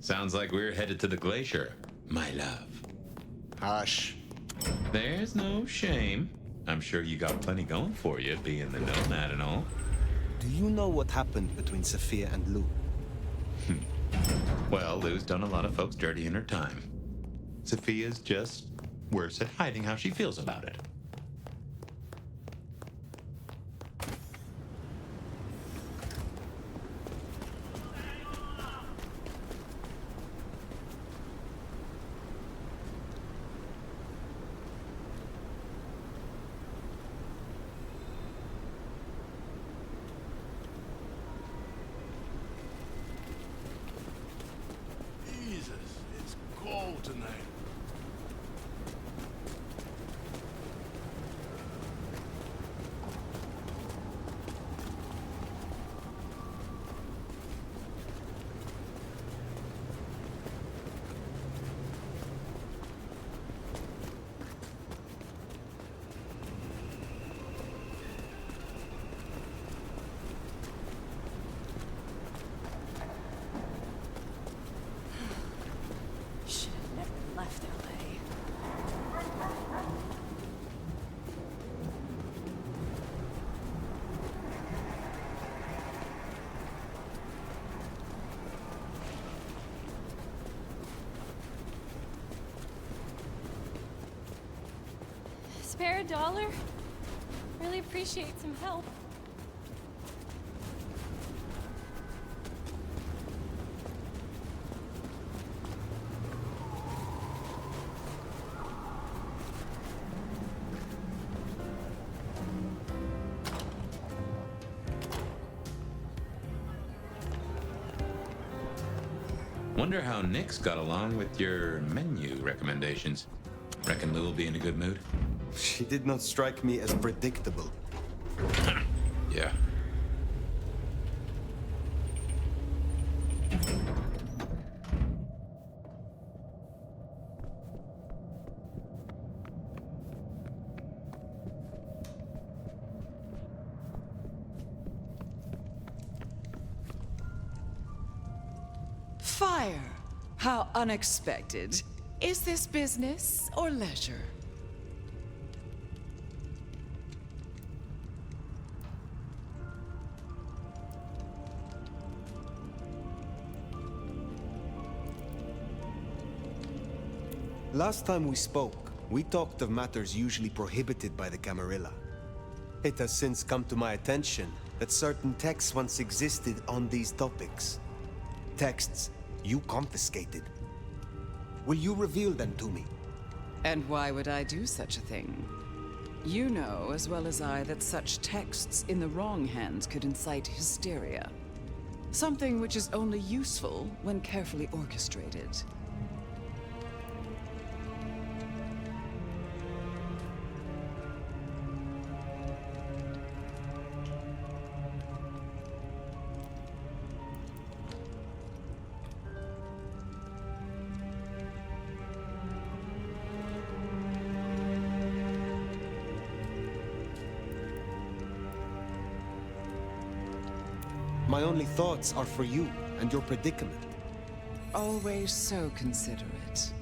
Sounds like we're headed to the glacier, my love.
Hush.
There's no shame. I'm sure you got plenty going for you, being the nomad and all.
Do you know what happened between Sofie and Lou?
Well, Lou's done a lot of folks dirty in her time. Sophia's just worse at hiding how she feels about it.
Spare $1? Really appreciate some help.
Wonder how Nick's got along with your menu recommendations. Reckon Lou will be in a good mood?
She did not strike me as predictable.
Yeah.
Phyre, how unexpected. Is this business or leisure?
Last time we spoke, we talked of matters usually prohibited by the Camarilla. It has since come to my attention that certain texts once existed on these topics. Texts you confiscated. Will you reveal them to me?
And why would I do such a thing? You know as well as I that such texts in the wrong hands could incite hysteria. Something which is only useful when carefully orchestrated.
My only thoughts are for you and your predicament.
Always so considerate.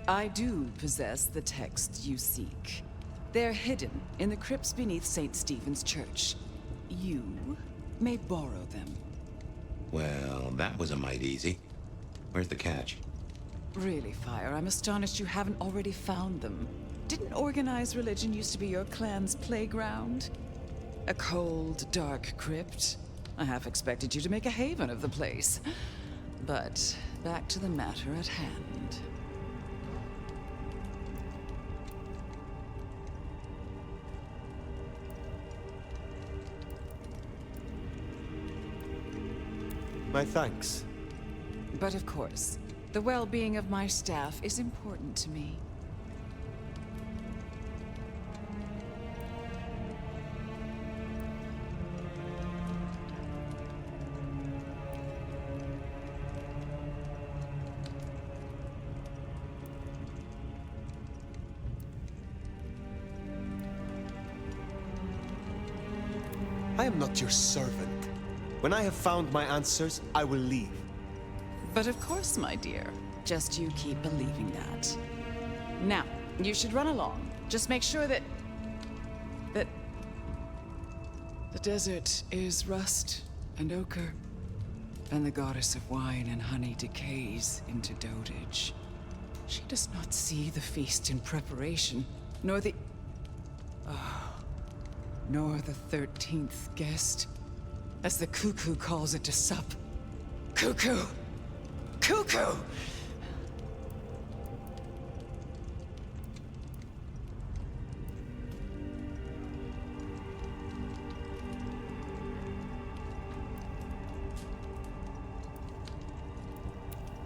I do possess the texts you seek. They're hidden in the crypts beneath St. Stephen's Church. You may borrow them.
Well, that was a mite easy. Where's the catch?
Really, Phyre, I'm astonished you haven't already found them. Didn't organized religion used to be your clan's playground? A cold, dark crypt? I half expected you to make a haven of the place. But back to the matter at hand.
My thanks.
But of course, the well-being of my staff is important to me.
I am not your servant. When I have found my answers, I will leave.
But of course, my dear. Just you keep believing that. Now, you should run along. Just make sure that the desert is rust and ochre, and the goddess of wine and honey decays into dotage. She does not see the feast in preparation, nor the 13th guest, as the cuckoo calls it to sup. Cuckoo! Cuckoo!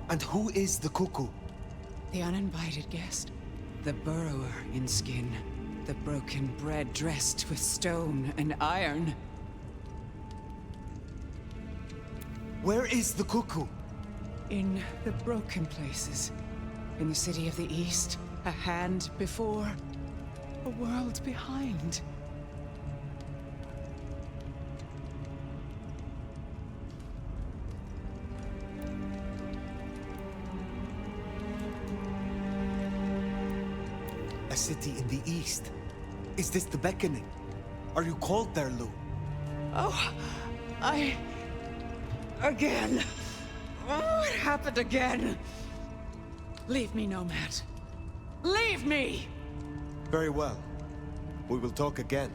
And who is the cuckoo?
The uninvited guest. The burrower in skin. The broken bread dressed with stone and iron.
Where is the cuckoo?
In the broken places. In the city of the East, a hand before, a world behind.
A city in the East. Is this the beckoning? Are you called there, Lou?
Oh, again. Oh, it happened again. Leave me, Nomad. Leave me!
Very well. We will talk again.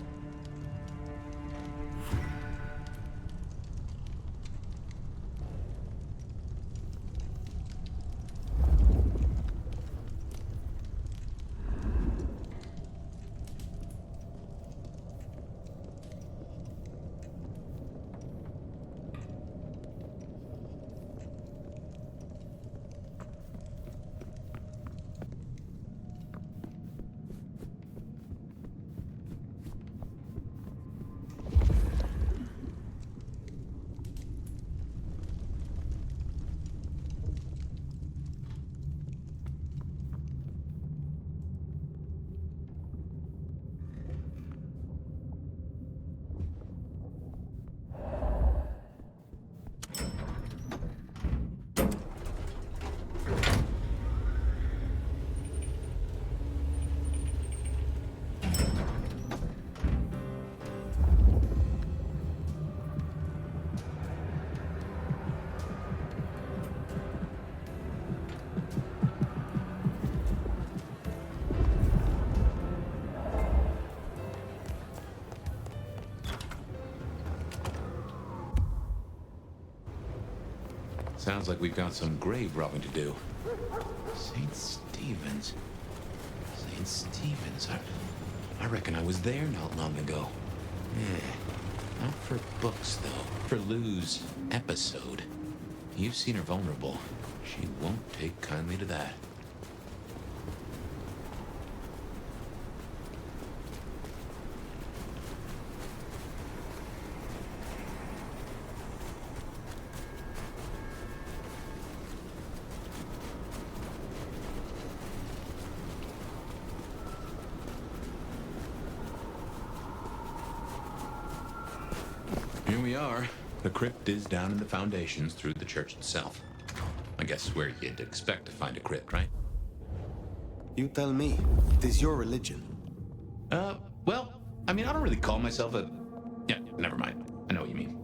Sounds like we've got some grave robbing to do. St. Stephen's. St. Stephen's. I reckon I was there not long ago. Yeah. Not for books, though. For Lou's episode. You've seen her vulnerable. She won't take kindly to that. Here we are. The crypt is down in the foundations through the church itself. I guess where you'd expect to find a crypt, right?
You tell me. It is your religion.
Well, I mean, I don't really call myself a... Yeah, never mind. I know what you mean.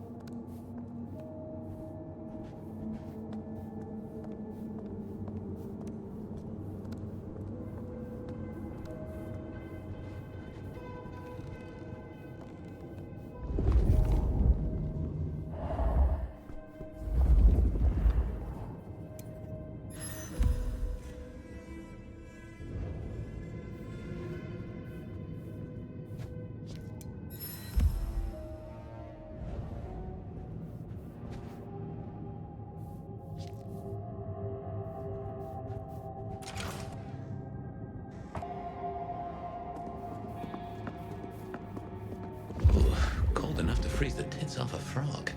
frog.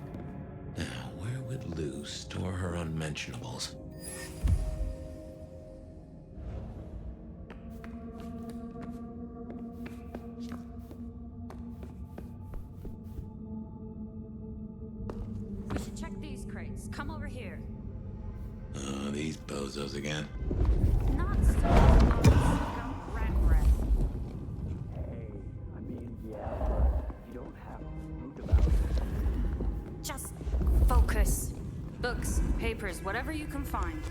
Now, where would Lou store her unmentionables?
We should check these crates. Come over here.
Oh, these bozos again.
Not so skunk rat breath.
Hey, I mean, yeah, but you don't have to be rude about it.
Just focus. Books, papers, whatever you can find.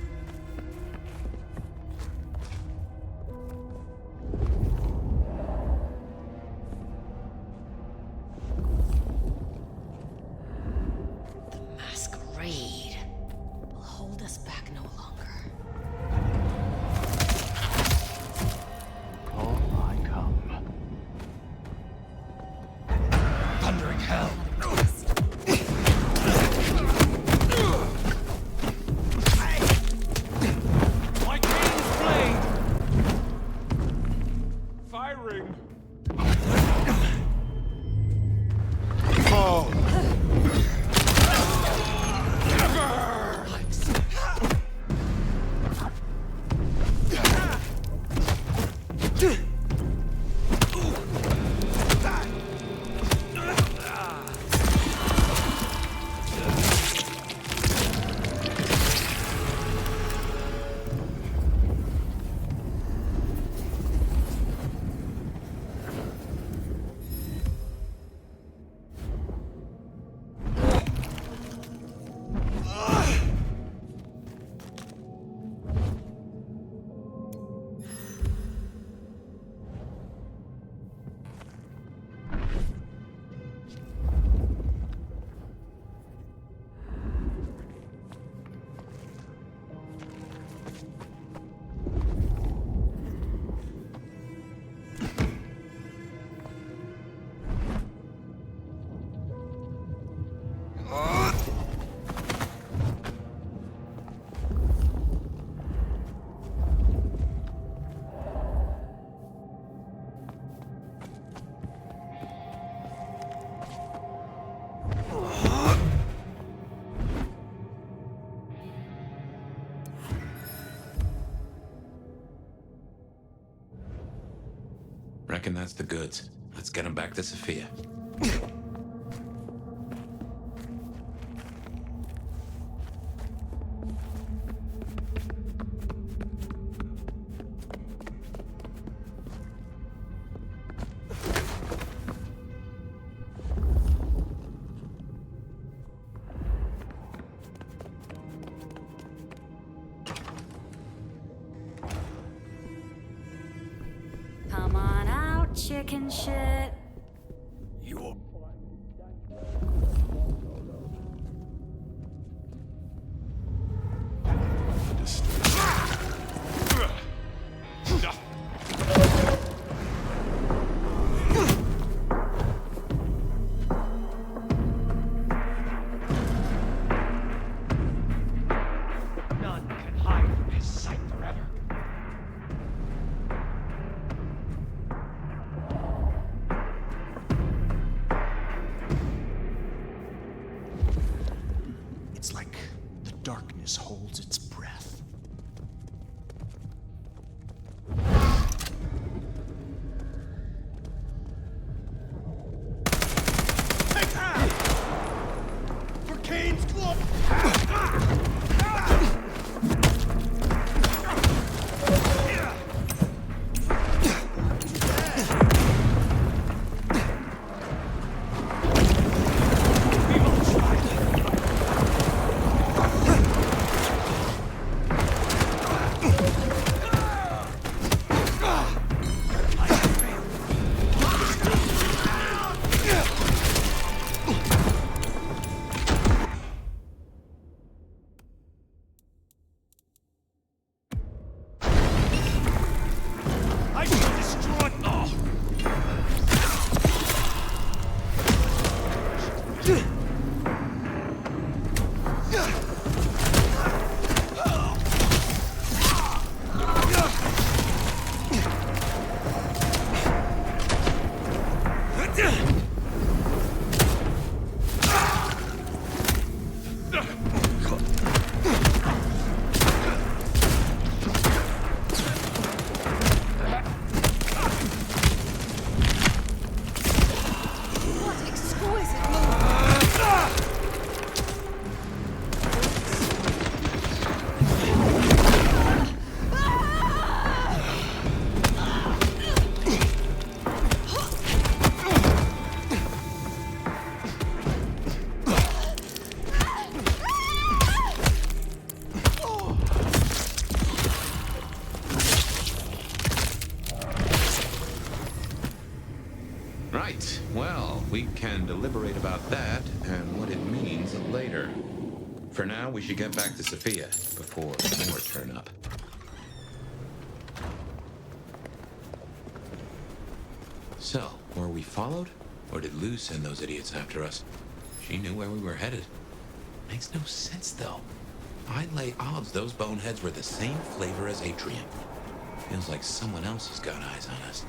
Masquerade will hold us back no longer.
Oh, I come.
Thundering hell! My Cain's blade! Firing!
Oh!
Reckon that's the goods. Let's get them back to Sofia.
Come on out, chicken shit.
You
None can hide from his sight forever.
It's like the darkness holds its breath. For Cain's glove!
What exquisite movement!
Right. Well, we can deliberate about that and what it means later. For now, we should get back to Sophia before more turn up. So, were we followed? Or did Lou send those idiots after us? She knew where we were headed. Makes no sense, though. I'd lay odds those boneheads were the same flavor as Atrium. Feels like someone else has got eyes on us.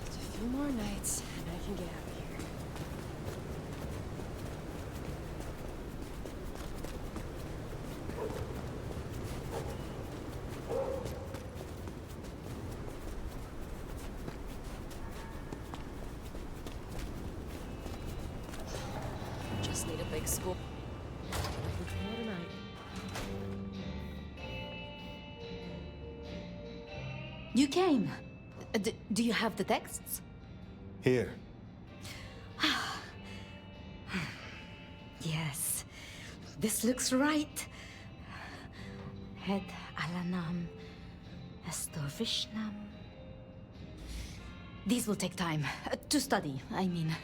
Just a few more nights, and I can get out of here. Just need a big school. And I can call it a night.
You came. Do you have the texts?
Here.
Yes. This looks right. Head Alanam, Estorvishnam. These will take time. To study, I mean.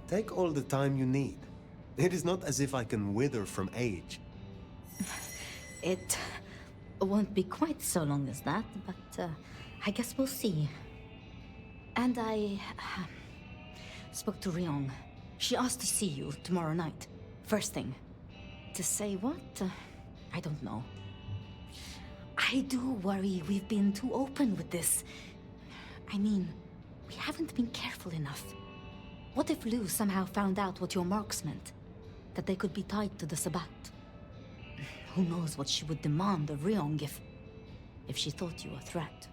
Take all the time you need. It is not as if I can wither from age.
It won't be quite so long as that, but I guess we'll see. And I spoke to Ryong. She asked to see you tomorrow night. First thing. To say what? I don't know. I do worry we've been too open with this. I mean, we haven't been careful enough. What if Lou somehow found out what your marks meant? That they could be tied to the Sabbat? Who knows what she would demand of Ryong if she thought you a threat.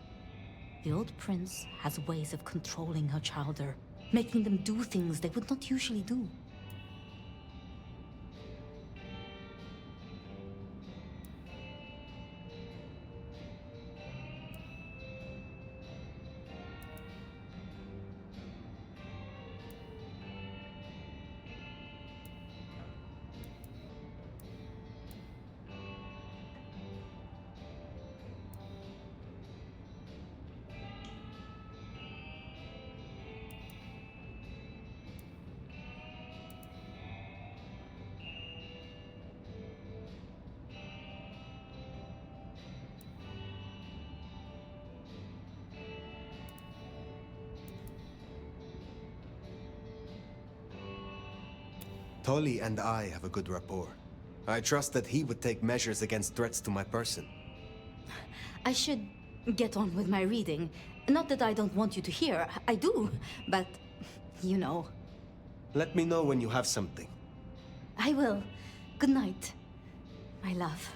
The old prince has ways of controlling her chowder, making them do things they would not usually do.
Tolly and I have a good rapport. I trust that he would take measures against threats to my person.
I should get on with my reading. Not that I don't want you to hear. I do, but you know.
Let me know when you have something.
I will. Good night, my love.